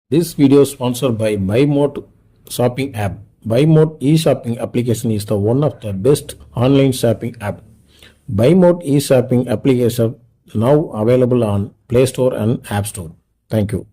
This video is sponsored by BuyMote shopping app. BuyMote e-shopping application is the one of the best online shopping app. BuyMote e-shopping application now available on Play Store and App Store. Thank you.